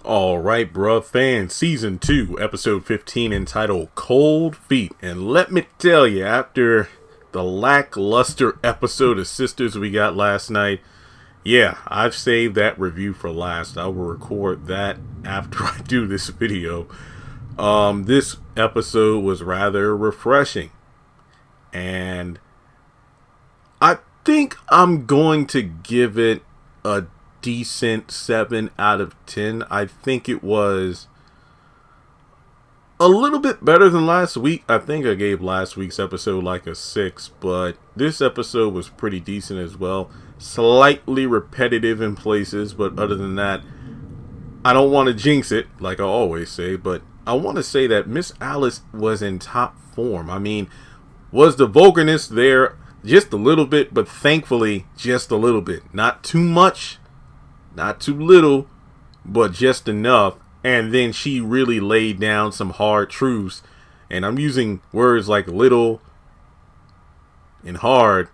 All right, bruh, fans, season 2, episode 15, entitled Cold Feet. And let me tell you, after the lackluster episode of Sisters we got last night, yeah, I've saved that review for last. I will record that after I do this video. This episode was rather refreshing, and I think I'm going to give it a decent 7 out of 10. I think it was a little bit better than last week. I think I gave last week's episode like a 6, but this episode was pretty decent as well. Slightly repetitive in places, but other than that, I don't want to jinx it like I always say, but I want to say that Miss Alice was in top form. I mean, was the vulgarness there? Just a little bit, but thankfully just a little bit. Not too much, not too little, but just enough. And then she really laid down some hard truths. And I'm using words like little and hard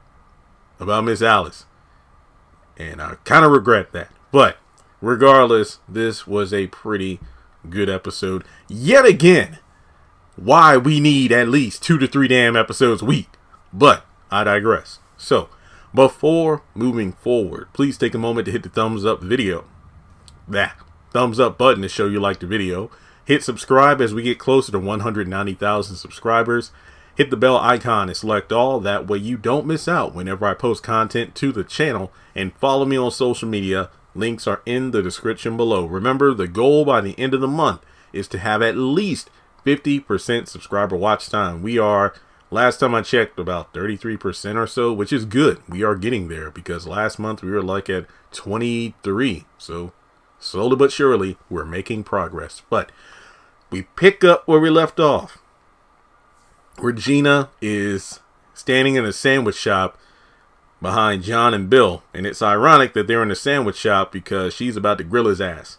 about Miss Alice. And I kind of regret that. But regardless, this was a pretty good episode. Yet again, why we need at least 2 to 3 damn episodes a week. But I digress. So, before moving forward, please take a moment to hit the thumbs up video. That thumbs up button to show you like the video. Hit subscribe as we get closer to 190,000 subscribers. Hit the bell icon and select all. That way you don't miss out whenever I post content to the channel. And follow me on social media. Links are in the description below. Remember, the goal by the end of the month is to have at least 50% subscriber watch time. We are, last time I checked, about 33% or so, which is good. We are getting there because last month we were like at 23. So slowly but surely we're making progress. But we pick up where we left off. Regina is standing in a sandwich shop behind John and Bill. And it's ironic that they're in a sandwich shop because she's about to grill his ass.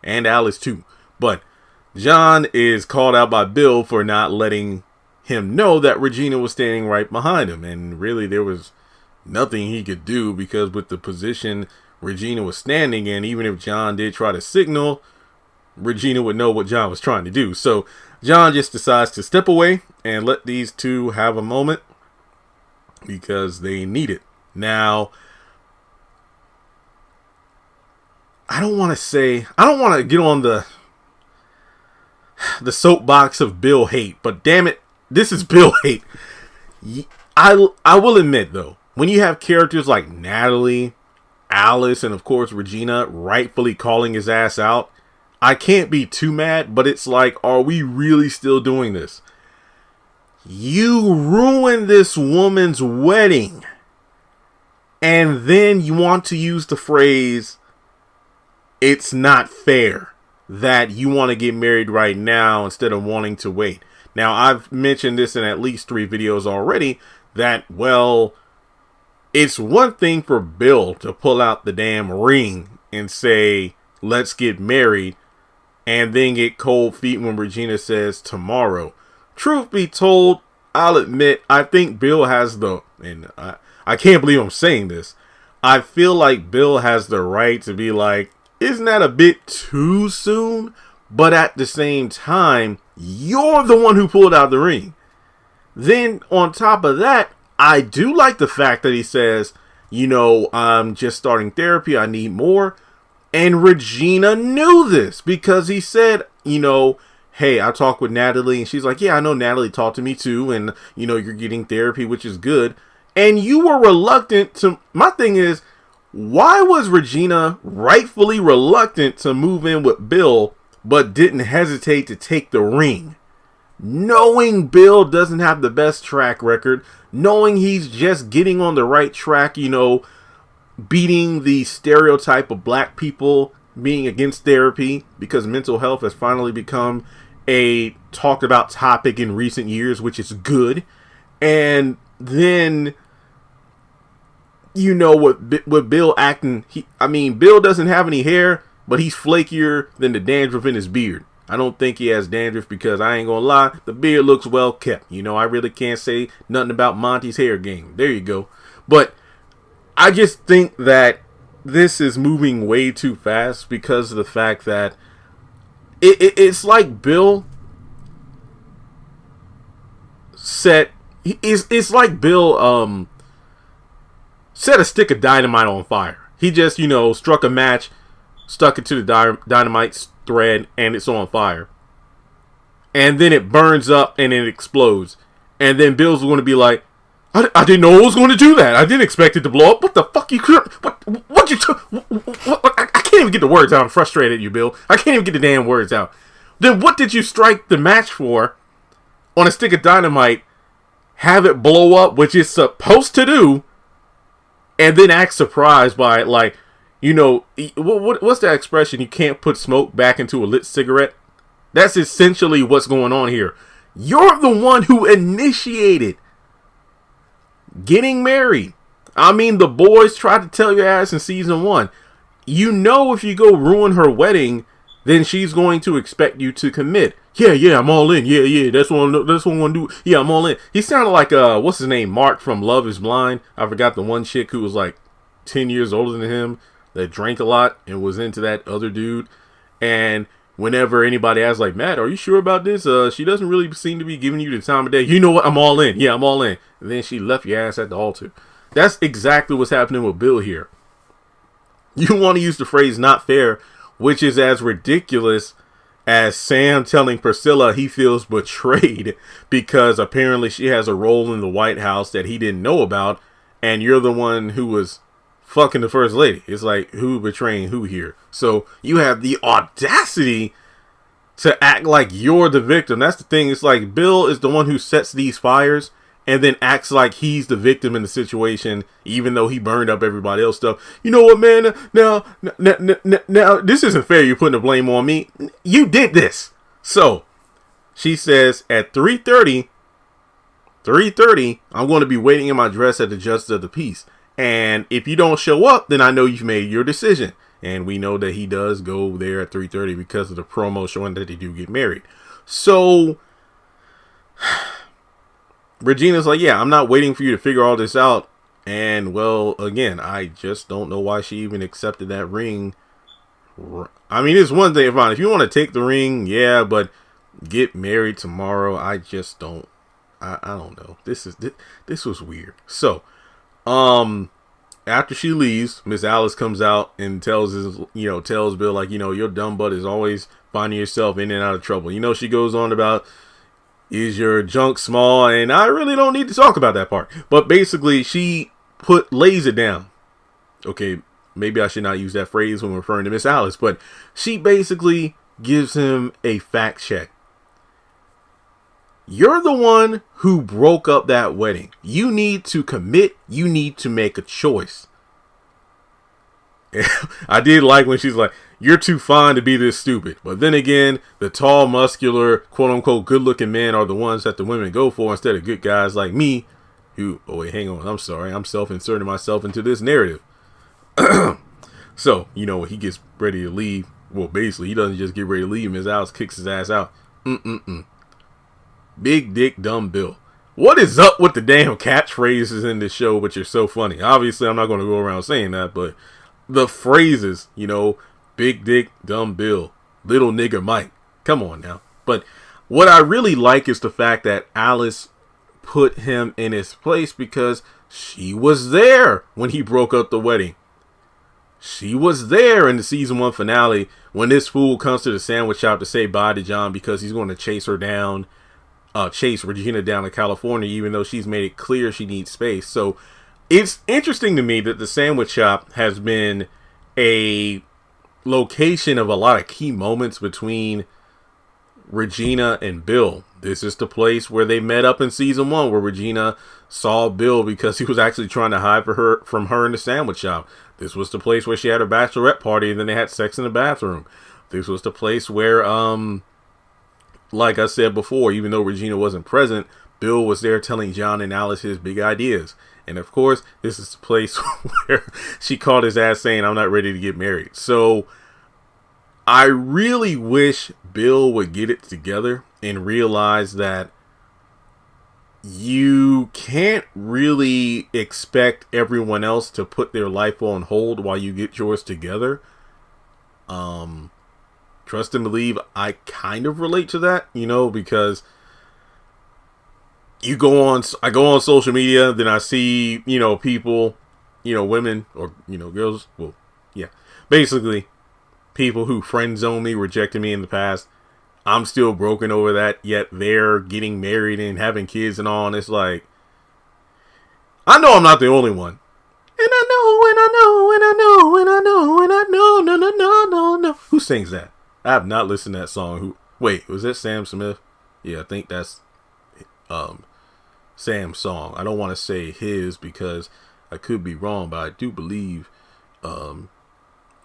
And Alice too. But John is called out by Bill for not letting him know that Regina was standing right behind him. And really there was nothing he could do because with the position Regina was standing in, even if John did try to signal, Regina would know what John was trying to do. So John just decides to step away and let these two have a moment because they need it. Now, I don't want to get on the soapbox of Bill hate, but damn it, this is Bill hate. I will admit though, when you have characters like Natalie, Alice, and of course Regina rightfully calling his ass out, I can't be too mad, but it's like, are we really still doing this? You ruined this woman's wedding, and then you want to use the phrase, it's not fair that you want to get married right now instead of wanting to wait. Now, I've mentioned this in at least 3 videos already, that, well, it's one thing for Bill to pull out the damn ring and say, let's get married, and then get cold feet when Regina says tomorrow. Truth be told, I'll admit, I think Bill has and I can't believe I'm saying this, I feel like Bill has the right to be like, isn't that a bit too soon? But at the same time, you're the one who pulled out the ring. Then on top of that, I do like the fact that he says, you know, I'm just starting therapy, I need more. And Regina knew this because he said, you know, hey, I talked with Natalie, and she's like, yeah, I know Natalie talked to me too, and you know, you're getting therapy, which is good. And you were reluctant to, my thing is, why was Regina rightfully reluctant to move in with Bill, but didn't hesitate to take the ring? Knowing Bill doesn't have the best track record, knowing he's just getting on the right track, you know, beating the stereotype of black people being against therapy because mental health has finally become a talked about topic in recent years, which is good. And then, you know, with Bill acting, Bill doesn't have any hair, but he's flakier than the dandruff in his beard. I don't think he has dandruff because I ain't gonna lie, the beard looks well kept. You know, I really can't say nothing about Monty's hair game. There you go. But I just think that this is moving way too fast because of the fact that it's like Bill set. It's like Bill set a stick of dynamite on fire. He just, struck a match, stuck it to the dynamite thread, and it's on fire. And then it burns up and it explodes. And then Bill's going to be like, I didn't know it was going to do that. I didn't expect it to blow up. What the fuck? I can't even get the words out. I'm frustrated at you, Bill. I can't even get the damn words out. Then what did you strike the match for on a stick of dynamite, have it blow up, which it's supposed to do, and then act surprised by it, like, what's that expression? You can't put smoke back into a lit cigarette. That's essentially what's going on here. You're the one who initiated getting married. I mean, the boys tried to tell your ass in season 1. If you go ruin her wedding, then she's going to expect you to commit. Yeah, I'm all in. Yeah, that's what I'm gonna do. Yeah, I'm all in. He sounded like what's his name, Mark from Love Is Blind. I forgot the one chick who was like 10 years older than him that drank a lot and was into that other dude. And whenever anybody asks, like, Matt, are you sure about this? She doesn't really seem to be giving you the time of day. You know what? I'm all in. Yeah, I'm all in. And then she left your ass at the altar. That's exactly what's happening with Bill here. You want to use the phrase not fair, which is as ridiculous as Sam telling Priscilla he feels betrayed because apparently she has a role in the White House that he didn't know about, and you're the one who was fucking the first lady. It's like, who betraying who here? So you have the audacity to act like you're the victim. That's the thing. It's like Bill is the one who sets these fires and then acts like he's the victim in the situation, even though he burned up everybody else's stuff. You know what, man? Now, this isn't fair. You're putting the blame on me. You did this. So she says at 3:30, I'm going to be waiting in my dress at the Justice of the Peace. And if you don't show up, then I know you've made your decision. And we know that he does go there at 3:30 because of the promo showing that they do get married. So Regina's like, yeah, I'm not waiting for you to figure all this out. And, well, again, I just don't know why she even accepted that ring. I mean, it's one thing, fine. If you want to take the ring, yeah, but get married tomorrow, I just don't. I don't know. This was weird. So, after she leaves, Miss Alice comes out and tells Bill, like, your dumb butt is always finding yourself in and out of trouble. She goes on about, is your junk small? And I really don't need to talk about that part. But basically, she lays it down. Okay, maybe I should not use that phrase when referring to Miss Alice, but she basically gives him a fact check. You're the one who broke up that wedding. You need to commit. You need to make a choice. I did like when she's like, you're too fine to be this stupid. But then again, the tall, muscular, quote unquote, good looking men are the ones that the women go for instead of good guys like me who, oh wait, hang on. I'm sorry. I'm self-inserting myself into this narrative. So, when he gets ready to leave, well, basically he doesn't just get ready to leave. Miss Alice kicks his ass out. Big dick, dumb Bill. What is up with the damn catchphrases in this show, which are so funny? Obviously, I'm not going to go around saying that, but the phrases, big dick, dumb Bill, little nigger Mike. Come on now. But what I really like is the fact that Alice put him in his place because she was there when he broke up the wedding. She was there in the season 1 finale when this fool comes to the sandwich shop to say bye to John because he's going to chase Regina down to California, even though she's made it clear she needs space. So it's interesting to me that the sandwich shop has been a location of a lot of key moments between Regina and Bill. This is the place where they met up in season 1, where Regina saw Bill because he was actually trying to hide from her in the sandwich shop. This was the place where she had her bachelorette party and then they had sex in the bathroom. This was the place where, like I said before, even though Regina wasn't present, Bill was there telling John and Alice his big ideas. And of course, this is the place where she called his ass saying, I'm not ready to get married. So I really wish Bill would get it together and realize that you can't really expect everyone else to put their life on hold while you get yours together. trust and believe I kind of relate to that, you know, because I go on social media, then I see, you know, people, you know, women or, you know, girls. Well, yeah, basically people who friend zoned me, rejected me in the past. I'm still broken over that, yet they're getting married and having kids and all. And it's like, I know I'm not the only one. And I know, and I know, and I know, and I know, and I know, no, no, no, no, no. Who sings that? I have not listened to that song. Wait, was that Sam Smith? Yeah, I think that's Sam's song. I don't want to say his because I could be wrong, but I do believe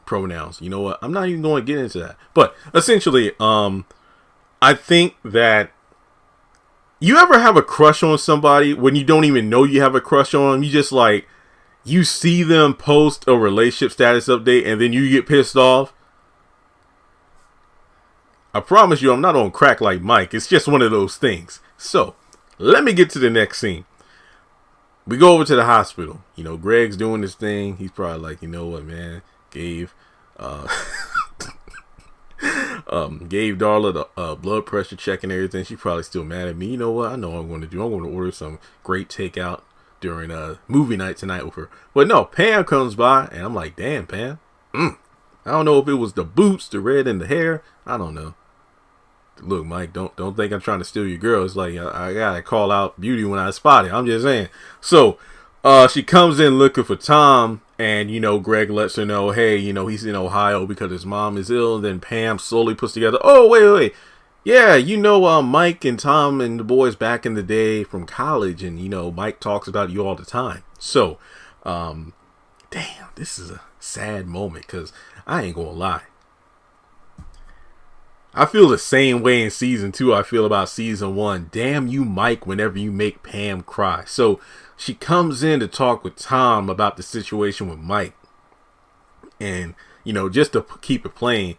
pronouns. You know what? I'm not even going to get into that. But essentially, I think that you ever have a crush on somebody when you don't even know you have a crush on them? You just like, you see them post a relationship status update and then you get pissed off. I promise you I'm not on crack like Mike. It's just one of those things. So, let me get to the next scene. We go over to the hospital. You know, Greg's doing this thing. He's probably like, you know what, man? Gave Darla the blood pressure check and everything. She's probably still mad at me. You know what? I know what I'm going to do. I'm going to order some great takeout during movie night tonight with her. But no, Pam comes by and I'm like, damn, Pam. I don't know if it was the boots, the red in the hair. I don't know. Look, Mike, don't think I'm trying to steal your girl. It's like I gotta call out beauty when I spot it. I'm just saying. So she comes in looking for Tom, and you know, Greg lets her know, hey, you know, he's in Ohio because his mom is ill. And then Pam slowly puts together, oh, wait. Yeah, you know, Mike and Tom and the boys back in the day from college, and you know, Mike talks about you all the time. So, damn, this is a sad moment because I ain't gonna lie. I feel the same way in season 2 I feel about season 1. Damn you, Mike, whenever you make Pam cry. So she comes in to talk with Tom about the situation with Mike. And, you know, just to keep it plain,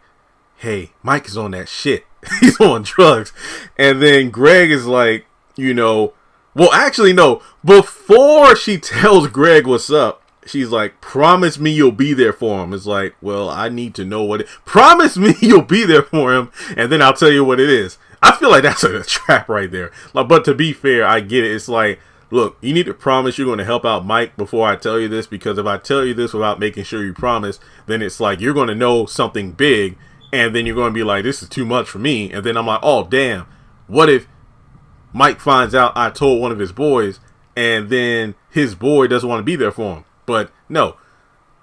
hey, Mike is on that shit. He's on drugs. And then Greg is like, you know, well, actually, no. Before she tells Greg what's up, she's like, promise me you'll be there for him. It's like, well, I need to know what it... Promise me you'll be there for him, and then I'll tell you what it is. I feel like that's a trap right there. Like, but to be fair, I get it. It's like, look, you need to promise you're going to help out Mike before I tell you this, because if I tell you this without making sure you promise, then it's like you're going to know something big, and then you're going to be like, this is too much for me. And then I'm like, oh, damn. What if Mike finds out I told one of his boys, and then his boy doesn't want to be there for him? But no,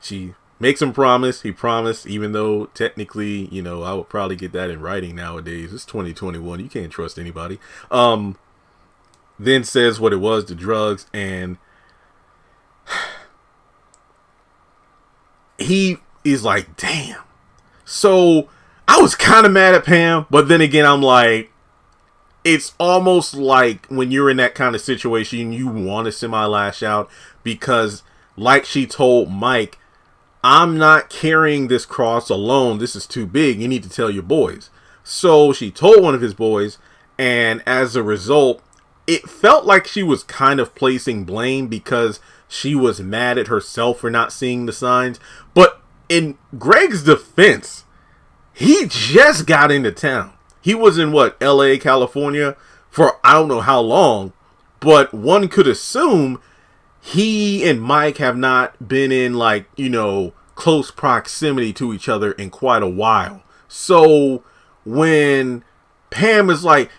she makes him promise. He promised, even though technically, you know, I would probably get that in writing nowadays. It's 2021. You can't trust anybody. Then says what it was, the drugs. And he is like, damn. So I was kind of mad at Pam. But then again, I'm like, it's almost like when you're in that kind of situation, you want to semi-lash out because... like she told Mike, I'm not carrying this cross alone. This is too big. You need to tell your boys. So she told one of his boys, and as a result, it felt like she was kind of placing blame because she was mad at herself for not seeing the signs. But in Greg's defense, he just got into town. He was in LA, California for I don't know how long, but one could assume he and Mike have not been in, like, you know, close proximity to each other in quite a while. So when Pam is like,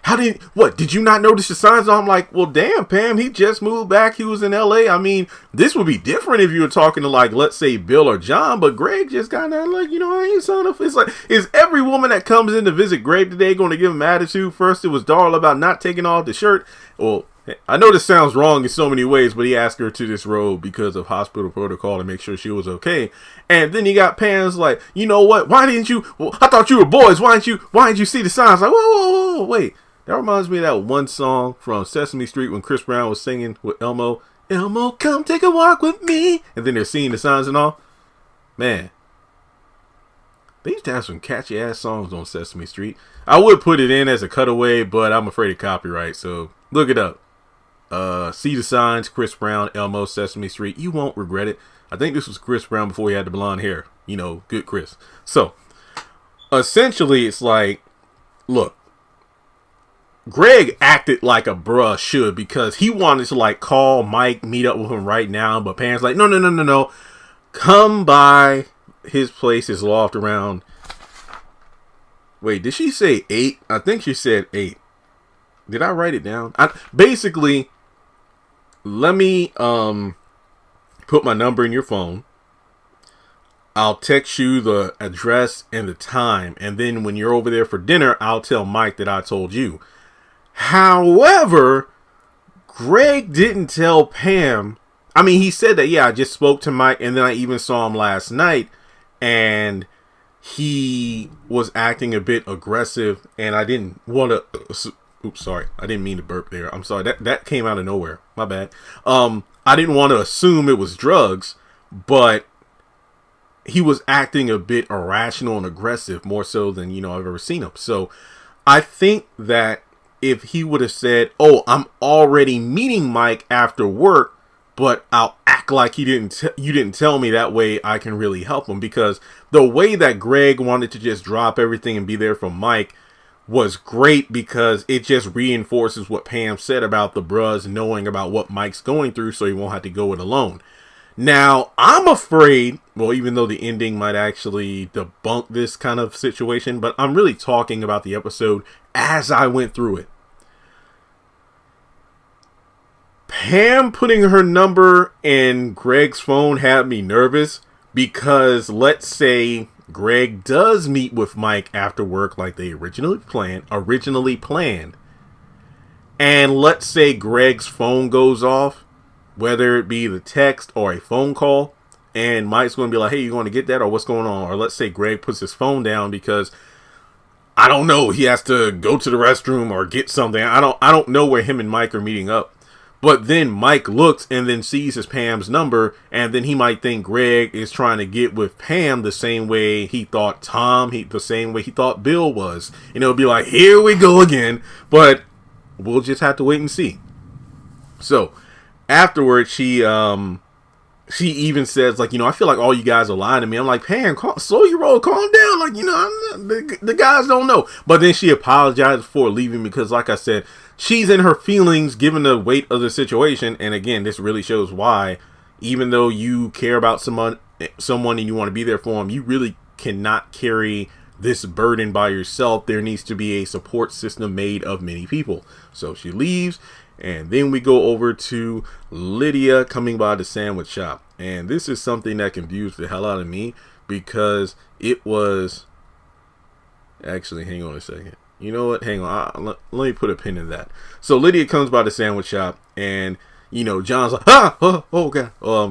did you not notice the signs? I'm like, well, damn, Pam, he just moved back. He was in LA. I mean, this would be different if you were talking to, like, let's say Bill or John, but Greg just kind of like, you know, I ain't son of, it's like, is every woman that comes in to visit Greg today going to give him attitude? First, it was Darla about not taking off the shirt. Well, I know this sounds wrong in so many ways, but he asked her to disrobe because of hospital protocol to make sure she was okay. And then you got Pam's like, you know what? Why didn't you? Well, I thought you were boys. Why didn't you see the signs? Like, whoa, wait. That reminds me of that one song from Sesame Street when Chris Brown was singing with Elmo. Elmo, come take a walk with me. And then they're seeing the signs and all. Man, they used to have some catchy ass songs on Sesame Street. I would put it in as a cutaway, but I'm afraid of copyright. So look it up. See the signs, Chris Brown, Elmo, Sesame Street. You won't regret it. I think this was Chris Brown before he had the blonde hair. You know, good Chris. So, essentially it's like, look, Greg acted like a bruh should, because he wanted to like call Mike, meet up with him right now, but Pam's like, no. Come by his place, his loft around. Wait, did she say 8? I think she said 8. Did I write it down? Basically, let me put my number in your phone. I'll text you the address and the time, and then when you're over there for dinner, I'll tell Mike that I told you. However, Greg didn't tell Pam. I mean, he said that, yeah, I just spoke to Mike, and then I even saw him last night, and he was acting a bit aggressive, and I didn't want to... Oops, sorry. I didn't mean to burp there. I'm sorry. That came out of nowhere. My bad. I didn't want to assume it was drugs, but he was acting a bit irrational and aggressive, more so than, I've ever seen him. So I think that if he would have said, oh, I'm already meeting Mike after work, but I'll act like you didn't tell me, that way I can really help him. Because the way that Greg wanted to just drop everything and be there for Mike was great, because it just reinforces what Pam said about the bros knowing about what Mike's going through, so he won't have to go it alone. Now, I'm afraid, well, even though the ending might actually debunk this kind of situation, but I'm really talking about the episode as I went through it. Pam putting her number in Greg's phone had me nervous, because let's say Greg does meet with Mike after work like they originally planned, and let's say Greg's phone goes off, whether it be the text or a phone call, and Mike's going to be like, hey, you going to get that, or what's going on? Or let's say Greg puts his phone down because, I don't know, he has to go to the restroom or get something. I don't know where him and Mike are meeting up. But then Mike looks and then sees his Pam's number, and then he might think Greg is trying to get with Pam the same way he thought the same way he thought Bill was. And it'll be like, here we go again. But we'll just have to wait and see. So afterwards, she even says, like, I feel like all you guys are lying to me. I'm like, Pam, slow your roll, calm down. Like, the guys don't know. But then she apologized for leaving, because, like I said, she's in her feelings given the weight of the situation. And again, this really shows why, even though you care about someone and you want to be there for them, you really cannot carry this burden by yourself. There needs to be a support system made of many people. So she leaves. And then we go over to Lydia coming by the sandwich shop. And this is something that confused the hell out of me, because it was... Actually, hang on a second. You know what? Hang on. Let me put a pin in that. So Lydia comes by the sandwich shop, and, John's like, okay.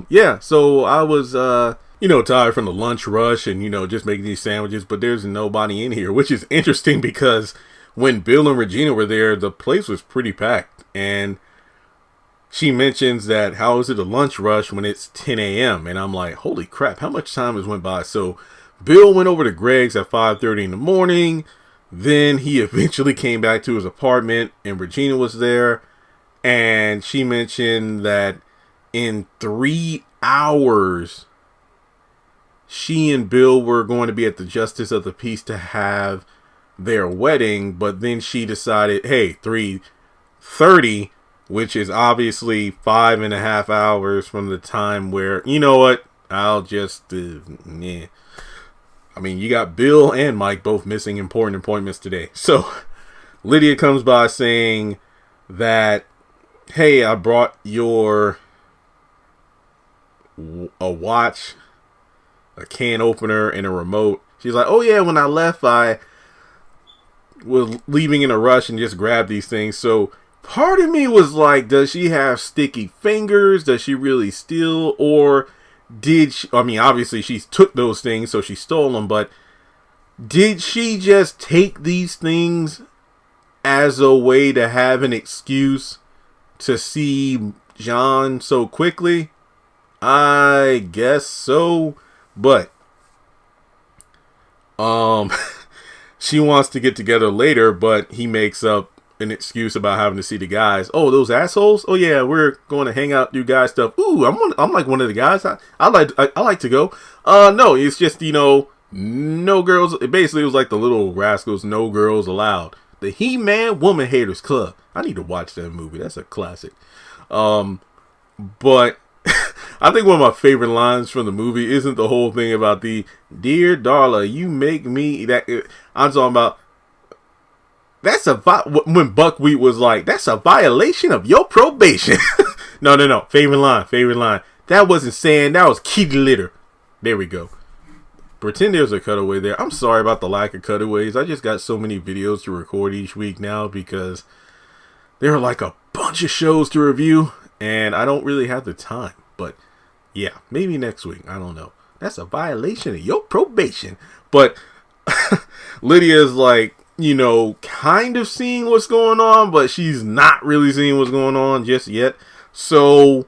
Yeah, so I was, tired from the lunch rush and, just making these sandwiches, but there's nobody in here, which is interesting, because when Bill and Regina were there, the place was pretty packed. And she mentions that, how is it a lunch rush when it's 10 a.m.? And I'm like, holy crap, how much time has went by? So Bill went over to Greg's at 5:30 in the morning. Then he eventually came back to his apartment, and Regina was there. And she mentioned that in 3 hours, she and Bill were going to be at the Justice of the Peace to have their wedding. But then she decided, hey, 3:30, which is obviously 5.5 hours from the time where, you know what, I'll just, yeah. I mean, you got Bill and Mike both missing important appointments today. So Lydia comes by saying that, hey, I brought a watch, a can opener, and a remote. She's like, oh yeah, when I left, I was leaving in a rush and just grabbed these things. So part of me was like, does she have sticky fingers? Does she really steal? Or did she, I mean, obviously she took those things, so she stole them, but did she just take these things as a way to have an excuse to see John so quickly? I guess so, but she wants to get together later, but he makes up an excuse about having to see the guys. Oh, those assholes? Oh yeah, we're going to hang out, do guy stuff. Ooh, I'm like one of the guys. I like to go. No, it's just, No girls. It basically was like the Little Rascals, No Girls Allowed. The He-Man Woman Haters Club. I need to watch that movie. That's a classic. But I think one of my favorite lines from the movie isn't the whole thing about the "Dear Darla, you make me that." I'm talking about that's when Buckwheat was like, "That's a violation of your probation." No. Favorite line. That wasn't saying, that was kitty litter. There we go. Pretend there's a cutaway there. I'm sorry about the lack of cutaways. I just got so many videos to record each week now because there are like a bunch of shows to review and I don't really have the time. But yeah, maybe next week. I don't know. That's a violation of your probation. But Lydia's like, kind of seeing what's going on, but she's not really seeing what's going on just yet. So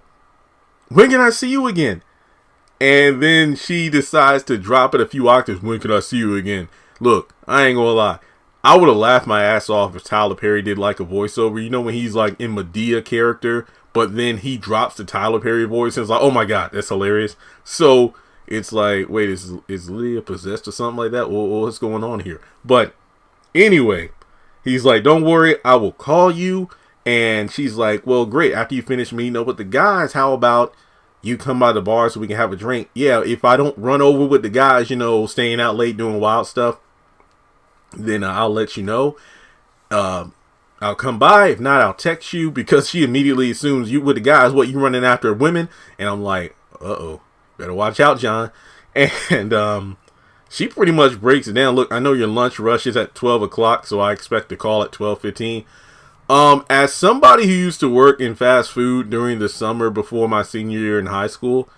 when can I see you again? And then she decides to drop it a few octaves. When can I see you again? Look, I ain't gonna lie. I would have laughed my ass off if Tyler Perry did like a voiceover. When he's like in Medea character, but then he drops the Tyler Perry voice and it's like, oh my God, that's hilarious. So it's like, wait, is Lydia possessed or something like that? What's going on here? But anyway, he's like, don't worry, I will call you. And she's like, well, great. After you finish meeting up with the guys, how about you come by the bar so we can have a drink? Yeah, if I don't run over with the guys, staying out late doing wild stuff, then I'll let you know. I'll come by. If not, I'll text you, because she immediately assumes you with the guys, what, you running after women? And I'm like, uh-oh, better watch out, John. And she pretty much breaks it down. Look, I know your lunch rush is at 12 o'clock, so I expect to call at 12:15. As somebody who used to work in fast food during the summer before my senior year in high school,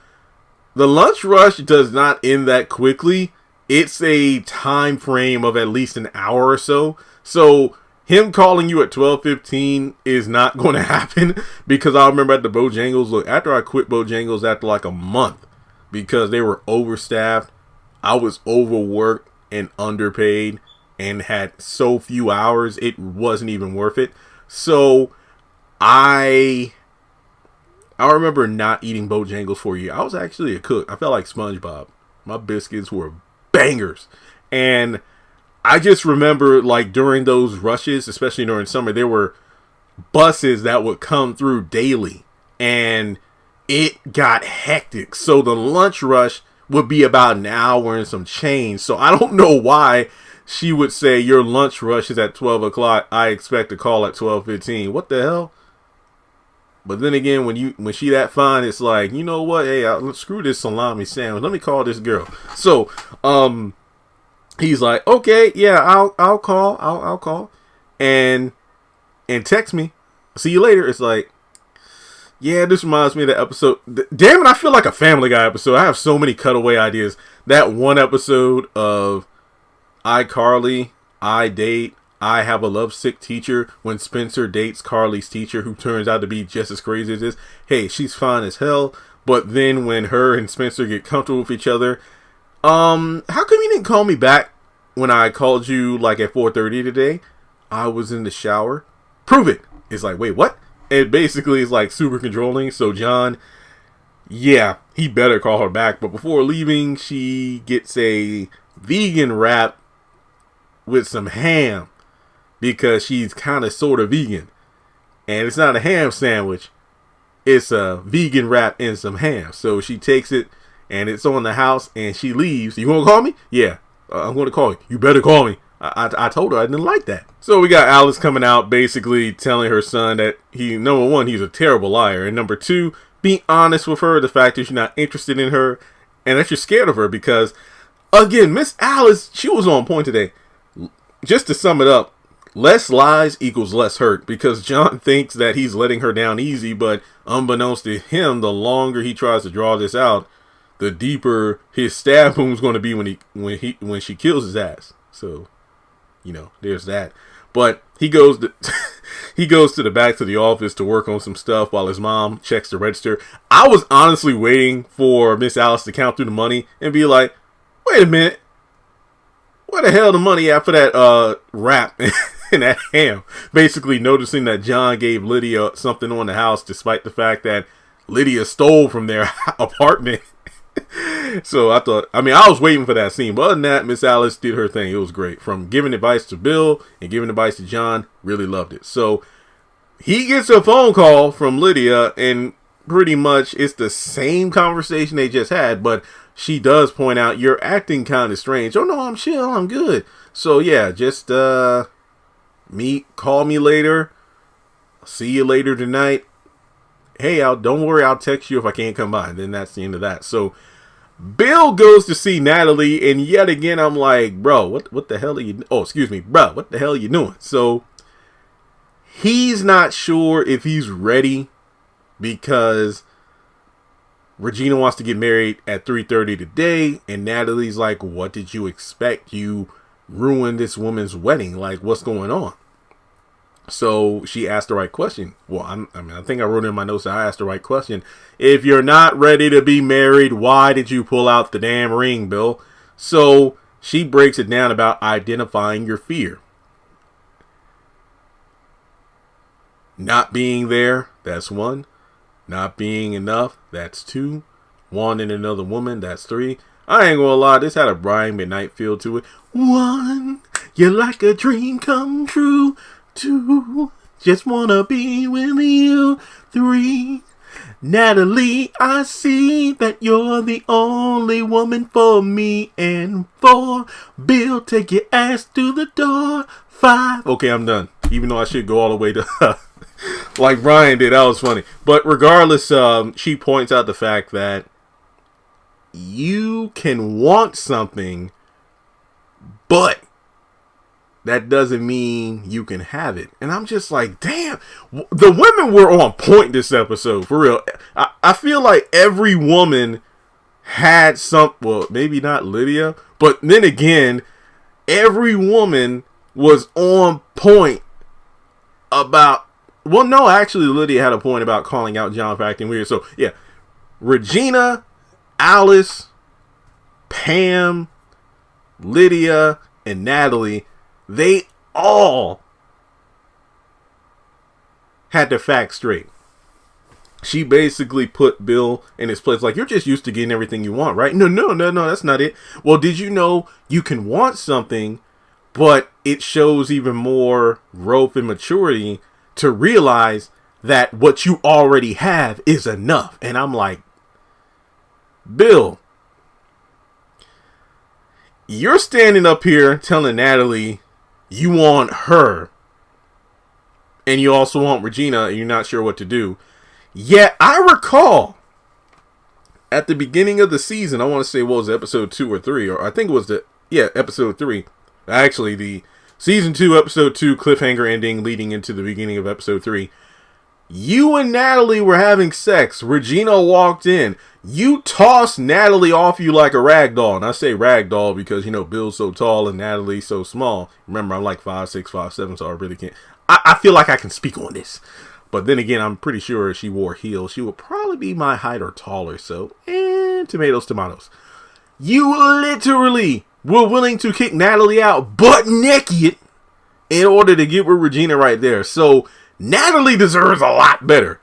the lunch rush does not end that quickly. It's a time frame of at least an hour or so. So him calling you at 12:15 is not going to happen, because I remember at the Bojangles, look, after I quit Bojangles after like a month because they were overstaffed, I was overworked and underpaid and had so few hours, it wasn't even worth it. So I remember not eating Bojangles for a year. I was actually a cook. I felt like SpongeBob. My biscuits were bangers. And I just remember, like, during those rushes, especially during summer, there were buses that would come through daily. And it got hectic. So the lunch rush would be about an hour and some change. So I don't know why she would say your lunch rush is at 12 o'clock. I expect a call at 12:15. What the hell? But then again, when she that fine, it's like, you know what? Hey, screw this salami sandwich. Let me call this girl. So, he's like, okay, yeah, I'll call. I'll call. And text me. See you later. It's like, yeah, this reminds me of that episode. Damn it, I feel like a Family Guy episode. I have so many cutaway ideas. That one episode of iCarly, I Date, I Have a Lovesick Teacher, when Spencer dates Carly's teacher, who turns out to be just as crazy as this. Hey, she's fine as hell, but then when her and Spencer get comfortable with each other, how come you didn't call me back when I called you like at 4:30 today? I was in the shower. Prove it. It's like, wait, what? It basically is like super controlling. So John, yeah, he better call her back. But before leaving, she gets a vegan wrap with some ham, because she's kind of sort of vegan, and it's not a ham sandwich, it's a vegan wrap and some ham. So she takes it and it's on the house and she leaves. You gonna call me? Yeah, I'm gonna call you. You better call me. I told her I didn't like that. So we got Alice coming out basically telling her son that number one, he's a terrible liar, and number two, be honest with her, the fact that you're not interested in her and that you're scared of her. Because again, Miss Alice, she was on point today. Just to sum it up, less lies equals less hurt, because John thinks that he's letting her down easy, but unbeknownst to him, the longer he tries to draw this out, the deeper his stab wound's going to be when she kills his ass. So, there's that. But he goes to the back to the office to work on some stuff while his mom checks the register. I was honestly waiting for Miss Alice to count through the money and be like, wait a minute, where the hell the money at for that wrap and that ham? Basically noticing that John gave Lydia something on the house, despite the fact that Lydia stole from their apartment. So I was waiting for that scene. But other than that, Miss Alice did her thing. It was great. From giving advice to Bill and giving advice to John, really loved it. So he gets a phone call from Lydia, and pretty much it's the same conversation they just had, but she does point out, you're acting kind of strange. Oh no, I'm chill, I'm good. So yeah, just call me later. See you later tonight. Hey, don't worry, I'll text you if I can't come by. And then that's the end of that. So Bill goes to see Natalie, and yet again I'm like, bro, what the hell are you? Oh, excuse me, bro, what the hell are you doing? So he's not sure if he's ready because Regina wants to get married at 3:30 today, and Natalie's like, what did you expect? You ruined this woman's wedding. Like, what's going on? So she asked the right question. Well, I think I wrote in my notes that I asked the right question. If you're not ready to be married, why did you pull out the damn ring, Bill? So she breaks it down about identifying your fear. Not being there, that's 1. Not being enough, that's 2. Wanting another woman, that's 3. I ain't gonna lie, this had a Brian McKnight feel to it. 1, you're like a dream come true. 2, just wanna be with you. 3, Natalie, I see that you're the only woman for me. And 4, Bill, take your ass to the door. 5, okay, I'm done. Even though I should go all the way to like Brian did. That was funny. But regardless, she points out the fact that you can want something, but that doesn't mean you can have it. And I'm just like, damn, the women were on point this episode, for real. I feel like every woman had well, maybe not Lydia, but then again, every woman was on point about, well, no, actually Lydia had a point about calling out John for acting weird. So yeah, Regina, Alice, Pam, Lydia, and Natalie, they all had the facts straight. She basically put Bill in his place, like, you're just used to getting everything you want, right? No, that's not it. Well, did you know you can want something, but it shows even more growth and maturity to realize that what you already have is enough. And I'm like, Bill, you're standing up here telling Natalie you want her, and you also want Regina, and you're not sure what to do. Yet I recall at the beginning of the season, I want to say, what was it, episode 2 or 3, or I think it was episode 3. Actually, the season 2, episode 2 cliffhanger ending leading into the beginning of episode 3. You and Natalie were having sex. Regina walked in. You tossed Natalie off you like a rag doll. And I say rag doll because, you know, Bill's so tall and Natalie's so small. Remember, I'm like 5'6", 5'7", so I really can't. I feel like I can speak on this. But then again, I'm pretty sure if she wore heels, she would probably be my height or taller. So, tomatoes. You literally were willing to kick Natalie out butt naked in order to get with Regina right there. So, Natalie deserves a lot better.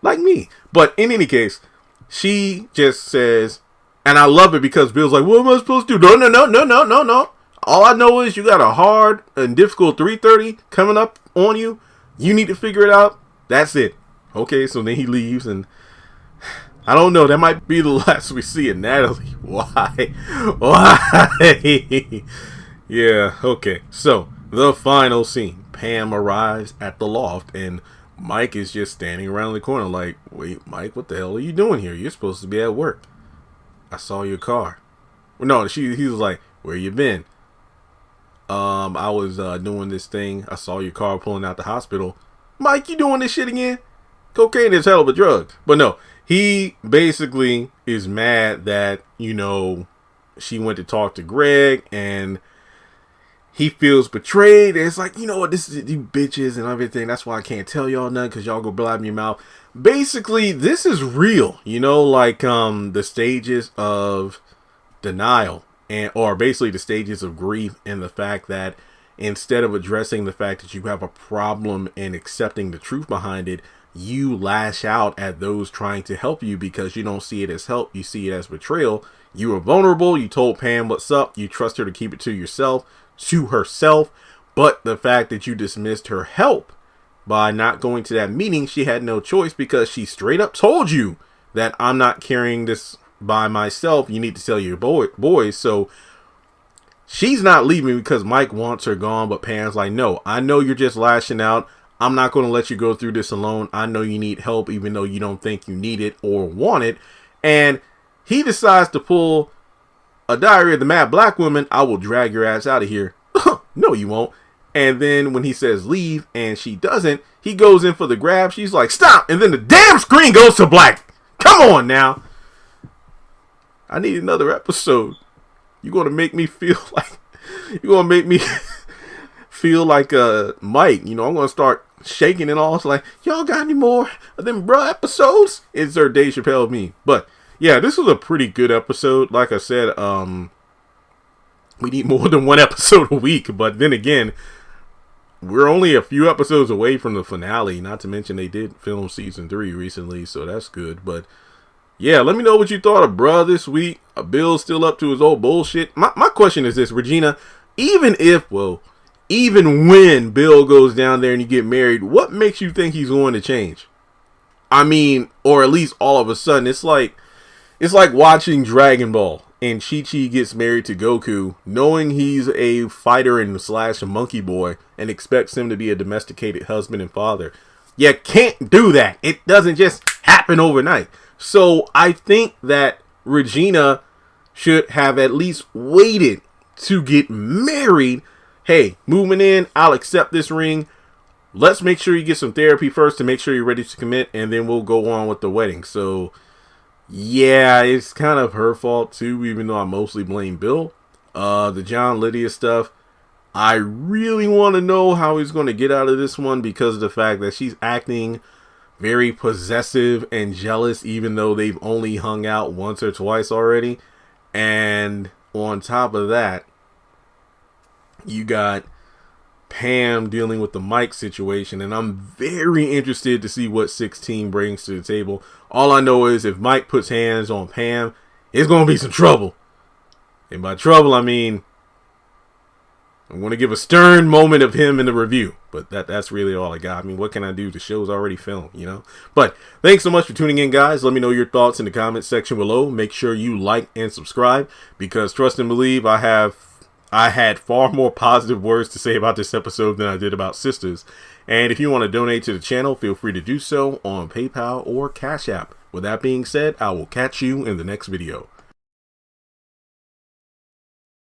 Like me. But in any case, she just says, and I love it because Bill's like, what am I supposed to do? No. All I know is you got a hard and difficult 3:30 coming up on you. You need to figure it out. That's it. Okay, so then he leaves, and I don't know. That might be the last we see of Natalie. Why? Yeah, okay. So, the final scene. Pam arrives at the loft, and Mike is just standing around the corner like, wait, Mike, what the hell are you doing here? You're supposed to be at work. I saw your car. No, he was like, where you been? I was doing this thing. I saw your car pulling out the hospital. Mike, you doing this shit again? Cocaine is hell of a drug. But no, he basically is mad that, you know, she went to talk to Greg and he feels betrayed. And it's like, you know what, this is you bitches and everything. That's why I can't tell y'all nothing, because y'all go blab your mouth. Basically, this is real, you know, like the stages of denial, or basically the stages of grief, and the fact that instead of addressing the fact that you have a problem and accepting the truth behind it, you lash out at those trying to help you because you don't see it as help. You see it as betrayal. You were vulnerable. You told Pam what's up. You trust her to keep it to herself. But the fact that you dismissed her help by not going to that meeting, she had no choice because she straight up told you that I'm not carrying this by myself. You need to tell your boys. So she's not leaving because Mike wants her gone. But Pam's like, no, I know you're just lashing out. I'm not going to let you go through this alone. I know you need help, even though you don't think you need it or want it. And he decides to pull a Diary of the Mad Black Woman. I will drag your ass out of here. No, you won't. And then when he says leave and she doesn't, he goes in for the grab. She's like, stop. And then the damn screen goes to black. Come on now. I need another episode. You're going to make me feel like Mike. You know, I'm going to start shaking and all. It's like, y'all got any more of them bruh episodes? It's her Dave Chappelle me. But yeah, this was a pretty good episode. Like I said, we need more than one episode a week. But then again, we're only a few episodes away from the finale. Not to mention they did film season 3 recently, so that's good. But yeah, let me know what you thought of bruh this week. Bill's still up to his old bullshit. My question is this, Regina, even when Bill goes down there and you get married, what makes you think he's going to change? I mean, or at least all of a sudden, it's like watching Dragon Ball and Chi-Chi gets married to Goku, knowing he's a fighter and slash a monkey boy, and expects him to be a domesticated husband and father. You can't do that. It doesn't just happen overnight. So I think that Regina should have at least waited to get married. Hey, moving in, I'll accept this ring. Let's make sure you get some therapy first to make sure you're ready to commit, and then we'll go on with the wedding. So yeah, it's kind of her fault too, even though I mostly blame Bill. The John Lydia stuff, I really want to know how he's going to get out of this one because of the fact that she's acting very possessive and jealous, even though they've only hung out once or twice already. And on top of that, you got Pam dealing with the Mike situation, and I'm very interested to see what 16 brings to the table. All I know is if Mike puts hands on Pam, it's going to be some trouble. And by trouble, I mean I'm going to give a stern moment of him in the review, but that's really all I got. I mean, what can I do? The show's already filmed, you know? But thanks so much for tuning in, guys. Let me know your thoughts in the comments section below. Make sure you like and subscribe because trust and believe I had far more positive words to say about this episode than I did about Sisters. And if you want to donate to the channel, feel free to do so on PayPal or Cash App. With that being said, I will catch you in the next video.